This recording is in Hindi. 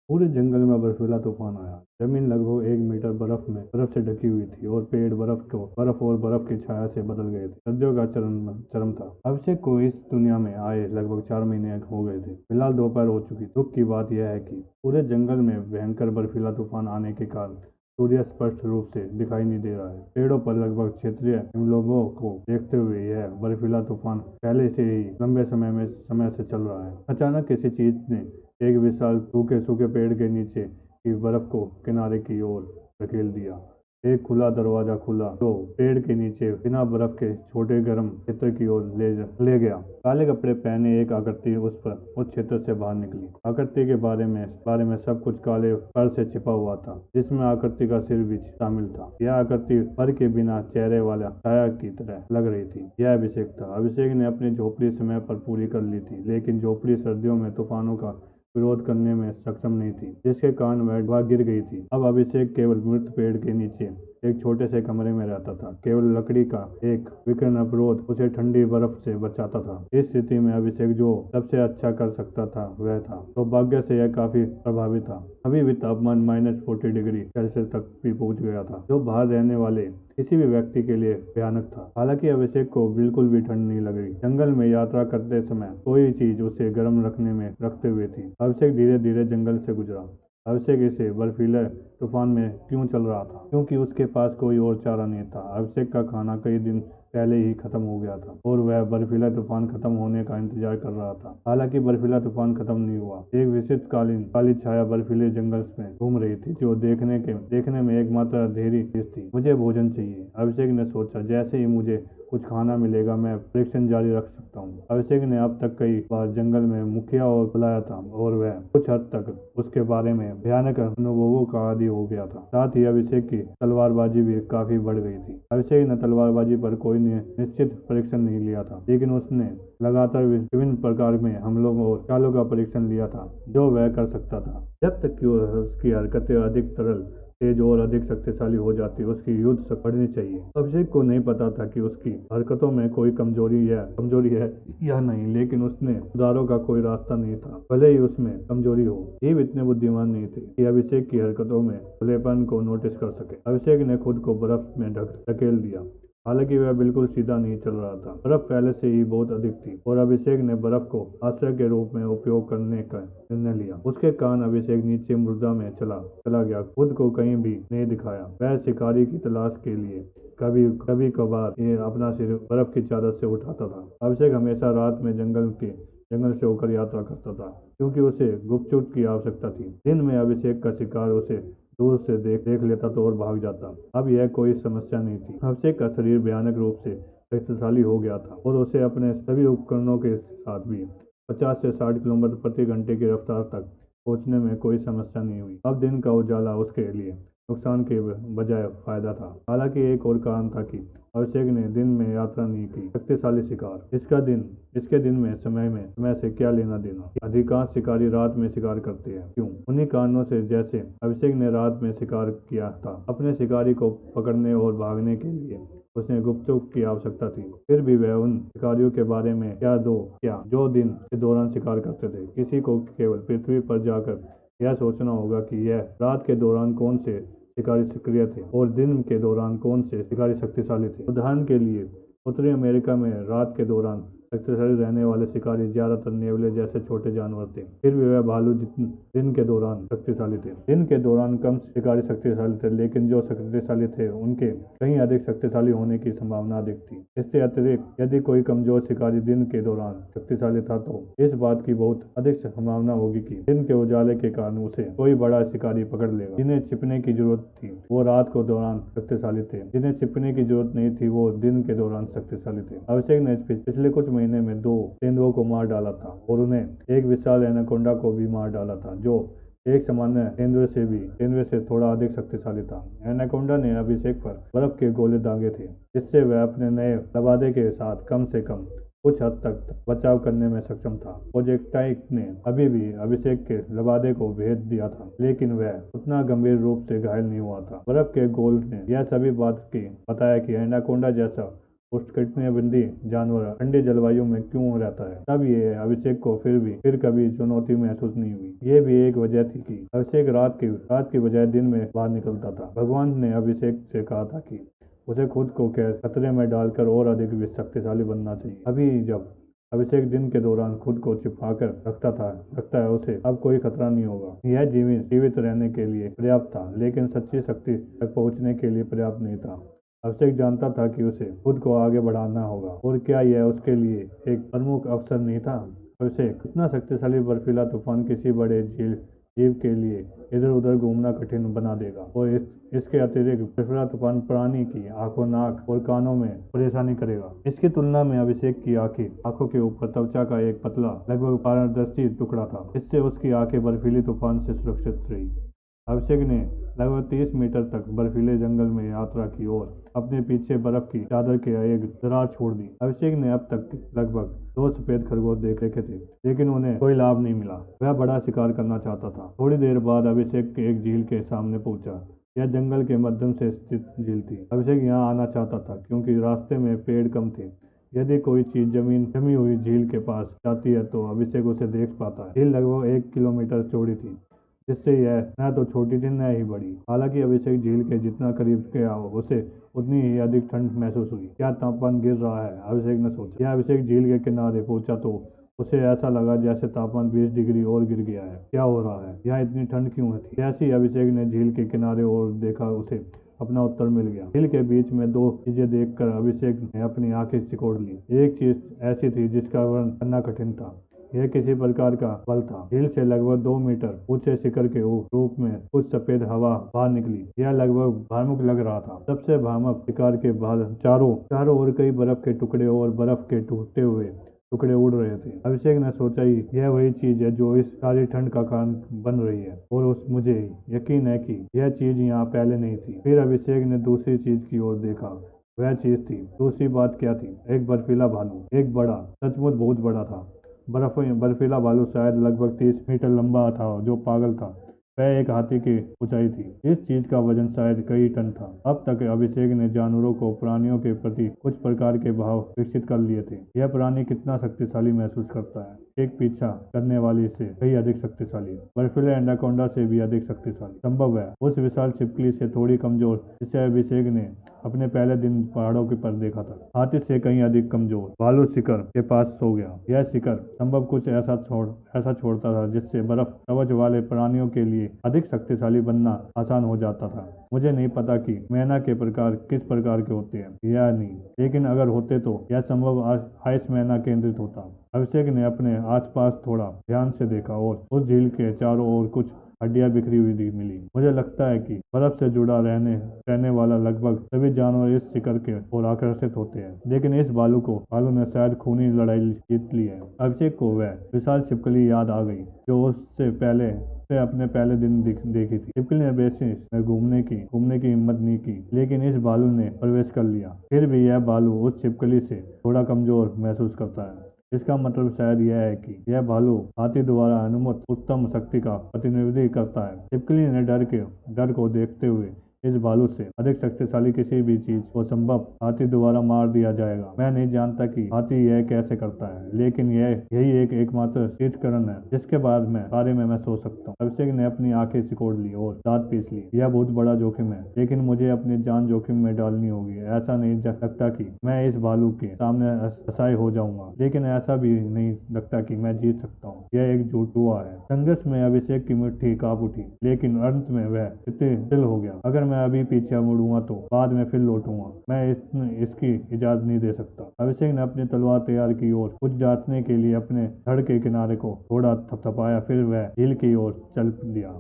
पूरे जंगल में बर्फीला तूफान आया। जमीन लगभग 1 मीटर बर्फ से ढकी हुई थी और पेड़ बर्फ और बर्फ की छाया से बदल गए थे। सर्दियों का चरम था। अभिषेक को इस दुनिया में आए लगभग 4 महीने हो गए थे। फिलहाल दोपहर हो चुकी। दुख की बात यह है कि पूरे जंगल में भयंकर बर्फीला तूफान आने के कारण सूर्य स्पष्ट रूप से दिखाई नहीं दे रहा है। पेड़ों पर लगभग क्षेत्रीय हिमलोगों को देखते हुए यह बर्फीला तूफान पहले से ही लंबे समय से चल रहा है। अचानक किसी चीज ने एक विशाल सूखे सूखे पेड़ के नीचे की बर्फ को किनारे की ओर धकेल दिया। एक खुला दरवाजा खुला जो पेड़ के नीचे बिना बर्फ के छोटे गर्म क्षेत्र की ओर ले गया। काले कपड़े पहने एक आकृति उस क्षेत्र से बाहर निकली। आकृति के बारे में सब कुछ काले फर से छिपा हुआ था, जिसमें आकृति का सिर भी शामिल था। यह आकृति फर के बिना चेहरे वाला छाया की तरह लग रही थी। यह अभिषेक था। अभिषेक ने अपनी झोपड़ी समय पर पूरी कर ली थी, लेकिन झोपड़ी सर्दियों में तूफानों का विरोध करने में सक्षम नहीं थी, जिसके कारण वह गिर गई थी। अब अभिषेक केवल मृत पेड़ के नीचे एक छोटे से कमरे में रहता था। केवल लकड़ी का एक विकर्ण अवरोध उसे ठंडी बर्फ से बचाता था। इस स्थिति में अभिषेक जो सबसे अच्छा कर सकता था वह था सौभाग्य से यह काफी प्रभावी था। अभी भी तापमान -40 डिग्री सेल्सियस तक भी पहुंच गया था, जो बाहर रहने वाले किसी भी व्यक्ति के लिए भयानक था। हालांकि अभिषेक को बिल्कुल भी ठंड नहीं लग रही। जंगल में यात्रा करते समय कोई चीज उसे गर्म रखते हुए थी। अभिषेक धीरे धीरे जंगल से गुजरा। अभिषेक इसे बर्फीले तूफान में क्यों चल रहा था? क्योंकि उसके पास कोई और चारा नहीं था। अभिषेक का खाना कई दिन पहले ही खत्म हो गया था और वह बर्फीला तूफान खत्म होने का इंतजार कर रहा था। हालांकि बर्फीला तूफान खत्म नहीं हुआ। एक विशिष्ट काली छाया बर्फीले जंगल में घूम रही थी, जो देखने में एकमात्र अंधेरी चीज थी। मुझे भोजन चाहिए, अभिषेक ने सोचा। जैसे ही मुझे कुछ खाना मिलेगा, मैं परीक्षण जारी रख सकता हूँ। अभिषेक ने अब तक कई बार जंगल में मुखिया और बुलाया था और वह कुछ हद तक उसके बारे में भयानक अनुभवों का आदी हो गया था। साथ ही अभिषेक की तलवारबाजी भी काफी बढ़ गई थी। अभिषेक ने तलवारबाजी पर कोई निश्चित परीक्षण नहीं लिया था, लेकिन उसने लगातार विभिन्न प्रकार में हमलों और चालों का परीक्षण लिया था जो वह कर सकता था। जब तक कि उसकी हरकतें अधिक तरल, तेज और अधिक शक्तिशाली हो जाती, उसकी युद्ध से बढ़नी चाहिए। अभिषेक को नहीं पता था कि उसकी हरकतों में कोई कमजोरी है या नहीं, लेकिन उसने सुधारों का कोई रास्ता नहीं था, भले ही उसमें कमजोरी हो। जीव इतने बुद्धिमान नहीं थे कि अभिषेक की हरकतों में खुलेपन को नोटिस कर सके। अभिषेक ने खुद को बर्फ में धकेल दिया। हालांकि वह बिल्कुल सीधा नहीं चल रहा था। बर्फ पहले से ही बहुत अधिक थी और अभिषेक ने बर्फ को आश्रय के रूप में उपयोग करने का निर्णय लिया। उसके कारण अभिषेक नीचे मृदा में चला गया, खुद को कहीं भी नहीं दिखाया। वह शिकारी की तलाश के लिए कभी कभार अपना सिर बर्फ की चादर से उठाता था। अभिषेक हमेशा रात में जंगल से होकर यात्रा करता था, क्योंकि उसे गुप्तचर की आवश्यकता थी। दिन में अभिषेक का शिकार उसे दूर से देख लेता तो और भाग जाता। अब यह कोई समस्या नहीं थी। अभिषेक का शरीर भयानक रूप से शक्तिशाली हो गया था और उसे अपने सभी उपकरणों के साथ भी 50 से 60 किलोमीटर प्रति घंटे की रफ्तार तक पहुंचने में कोई समस्या नहीं हुई। अब दिन का उजाला उसके लिए नुकसान के बजाय फायदा था। हालांकि एक और कारण था कि अभिषेक ने दिन में यात्रा नहीं की। शक्तिशाली शिकार इसके दिन में समय से क्या लेना देना? अधिकांश शिकारी रात में शिकार करते हैं। क्यों? उन्हीं कारणों से जैसे अभिषेक ने रात में शिकार किया था। अपने शिकारी को पकड़ने और भागने के लिए उसे गुप्तचर की आवश्यकता थी। फिर भी वह उन शिकारियों के बारे में क्या जो दिन के दौरान शिकार करते थे। किसी को केवल पृथ्वी पर जाकर यह सोचना होगा कि यह रात के दौरान कौन से शिकारी सक्रिय थे और दिन के दौरान कौन से शिकारी शक्तिशाली थे। उदाहरण के लिए, उत्तरी अमेरिका में रात के दौरान शक्तिशाली रहने वाले शिकारी ज्यादातर नेवले जैसे छोटे जानवर थे। फिर भी वह भालू दिन के दौरान शक्तिशाली थे। दिन के दौरान कम शिकारी शक्तिशाली थे, लेकिन जो शक्तिशाली थे उनके कहीं अधिक शक्तिशाली होने की संभावना अधिक थी। इससे अतिरिक्त, यदि कोई कमजोर शिकारी दिन के दौरान शक्तिशाली था, तो इस बात की बहुत अधिक संभावना होगी कि दिन के उजाले के कारण उसे कोई बड़ा शिकारी पकड़ लेगा। जिन्हें छिपने की जरूरत थी वो रात के दौरान शक्तिशाली थे, जिन्हें छिपने की जरूरत नहीं थी वो दिन के दौरान शक्तिशाली थे। अभिषेक ने पिछले कुछ महीने में 2 तेंदुओं को मार डाला था और उन्हें एक विशाल एनाकोंडा को भी मार डाला था, जो एक सामान्य तेंदुए से थोड़ा अधिक शक्तिशाली था। एनाकोंडा ने अभिषेक पर बर्फ के गोले दागे थे, जिससे वह अपने नए लबादे के साथ कम से कम कुछ हद तक बचाव करने में सक्षम था। प्रोजेक्टाइल ने अभी भी अभिषेक के लबादे को भेद दिया था, लेकिन वह उतना गंभीर रूप से घायल नहीं हुआ था। बर्फ के गोल ने यह सभी बात की बताया कि एनाकोंडा जैसा उष्णकटिबंधीय जानवर ठंडी जलवायु में क्यों रहता है। तब ये अभिषेक को फिर कभी चुनौती महसूस नहीं हुई। ये भी एक वजह थी कि अभिषेक रात की बजाय दिन में बाहर निकलता था। भगवान ने अभिषेक से कहा था कि उसे खुद को खतरे में डालकर और अधिक शक्तिशाली बनना चाहिए। अभी जब अभिषेक दिन के दौरान खुद को छिपाकर रखता है, उसे अब कोई खतरा नहीं होगा। यह जीवित रहने के लिए पर्याप्त था, लेकिन सच्ची शक्ति तक पहुंचने के लिए पर्याप्त नहीं था। अभिषेक जानता था कि उसे खुद को आगे बढ़ाना होगा, और क्या यह उसके लिए एक प्रमुख अवसर नहीं था। अभिषेक इतना शक्तिशाली बर्फीला तूफान किसी बड़े जीव के लिए इधर उधर घूमना कठिन बना देगा, और इसके अतिरिक्त बर्फीला तूफान प्राणी की आंखों, नाक और कानों में परेशानी करेगा। इसकी तुलना में अभिषेक की आंखों के ऊपर त्वचा का एक पतला, लगभग पारदर्शी टुकड़ा था। इससे उसकी आंखें बर्फीले तूफान से सुरक्षित रही। अभिषेक ने लगभग 30 मीटर तक बर्फीले जंगल में यात्रा की और अपने पीछे बर्फ की चादर के एक दरार छोड़ दी। अभिषेक ने अब तक लगभग 2 सफेद खरगोश देखे थे, लेकिन उन्हें कोई लाभ नहीं मिला। वह बड़ा शिकार करना चाहता था। थोड़ी देर बाद अभिषेक एक झील के सामने पहुंचा। यह जंगल के मध्यम से स्थित झील थी। अभिषेक यहाँ आना चाहता था क्योंकि रास्ते में पेड़ कम थे। यदि कोई चीज जमी हुई झील के पास जाती है तो अभिषेक उसे देख पाता है। झील लगभग 1 किलोमीटर चौड़ी थी, जिससे यह न तो छोटी थी न ही बड़ी। हालांकि अभिषेक झील के जितना करीब गया उसे उतनी ही अधिक ठंड महसूस हुई। क्या तापमान गिर रहा है, अभिषेक ने सोचा। यह अभिषेक झील के किनारे पहुंचा तो उसे ऐसा लगा जैसे तापमान 20 डिग्री और गिर गया है। क्या हो रहा है, यहाँ इतनी ठंड क्यों थी। जैसे ही अभिषेक ने झील के किनारे और देखा, उसे अपना उत्तर मिल गया। झील के बीच में 2 चीजें देखकर अभिषेक ने अपनी आंखें सिकोड़ ली। एक चीज ऐसी थी जिसका वर्णन करना कठिन था। यह किसी प्रकार का बल था। झील से लगभग 2 मीटर ऊंचे शिखर के रूप में कुछ सफेद हवा बाहर निकली। यह लगभग भयानक लग रहा था। सबसे भयानक शिकार के बाद चारों ओर कई बर्फ के टुकड़े और बर्फ के टूटे हुए टुकड़े उड़ रहे थे। अभिषेक ने सोचा, यह वही चीज है जो इस सारी ठंड का कारण बन रही है, और मुझे यकीन है कि यह चीज यहाँ पहले नहीं थी। फिर अभिषेक ने दूसरी चीज की ओर देखा। वह चीज थी। दूसरी बात क्या थी? एक बर्फीला भालू। एक बड़ा, सचमुच बहुत बड़ा था। बर्फीला भालू शायद लगभग 30 मीटर लंबा था, जो पागल था। वह एक हाथी की ऊंचाई थी। इस चीज का वजन शायद कई टन था। अब तक अभिषेक ने जानवरों को प्राणियों के प्रति कुछ प्रकार के भाव विकसित कर लिए थे। यह प्राणी कितना शक्तिशाली महसूस करता है, एक पीछा करने वाली से कहीं अधिक शक्तिशाली, बर्फीले एनाकोंडा से भी अधिक शक्तिशाली संभव है, उस विशाल छिपकली से थोड़ी कमजोर जिसे अभिषेक ने अपने पहले दिन पहाड़ों के पर देखा था। हाथी से कहीं अधिक कमजोर। भालू शिखर के पास सो गया। यह शिखर संभव कुछ ऐसा छोड़ता था जिससे बर्फ कवच वाले प्राणियों के लिए अधिक शक्तिशाली बनना आसान हो जाता था। मुझे नहीं पता कि मैना के प्रकार किस प्रकार के होते हैं या नहीं, लेकिन अगर होते तो यह संभव आइस मैना केंद्रित होता। अभिषेक ने अपने आसपास थोड़ा ध्यान से देखा और उस झील के चारों ओर कुछ हड्डियां बिखरी हुई मिली। मुझे लगता है कि बर्फ से जुड़ा रहने वाला लगभग सभी जानवर इस शिखर के ओर आकर्षित होते हैं, लेकिन इस भालू ने शायद खूनी लड़ाई जीत ली है। अभिषेक को वह विशाल छिपकली याद आ गई जो उससे अपने पहले दिन देखी थी। छिपकली ने बेसिस में घूमने की हिम्मत नहीं की, लेकिन इस भालू ने प्रवेश कर लिया। फिर भी यह भालू उस छिपकली से थोड़ा कमजोर महसूस करता है। इसका मतलब शायद यह है कि यह भालू हाथी द्वारा अनुमत उत्तम शक्ति का प्रतिनिधित्व करता है। छिपकली ने डर को देखते हुए इस भालू से अधिक शक्तिशाली किसी भी चीज को संभव हाथी द्वारा मार दिया जाएगा। मैं नहीं जानता कि हाथी यह कैसे करता है, लेकिन यही एकमात्र शीतकरण है जिसके बारे में मैं सोच सकता हूँ। अभिषेक ने अपनी आंखें सिकोड़ ली और दांत पीस लिए। यह बहुत बड़ा जोखिम है, लेकिन मुझे अपनी जान जोखिम में डालनी होगी। ऐसा नहीं लगता कि मैं इस भालू के सामने असहाय हो जाऊंगा, लेकिन ऐसा भी नहीं लगता कि मैं जीत सकता हूँ। यह एक झूठ हुआ है। संघर्ष में अभिषेक की मुट्ठी कांप उठी, लेकिन अंत में वह स्थिर हो गया। अगर मैं अभी पीछे मुड़ूंगा तो बाद में फिर लौटूंगा। मैं इसकी इजाजत नहीं दे सकता। अभिषेक ने अपनी तलवार तैयार की और कुछ जांचने के लिए अपने धड़ के किनारे को थोड़ा थपथपाया। फिर वह झील की ओर चल दिया।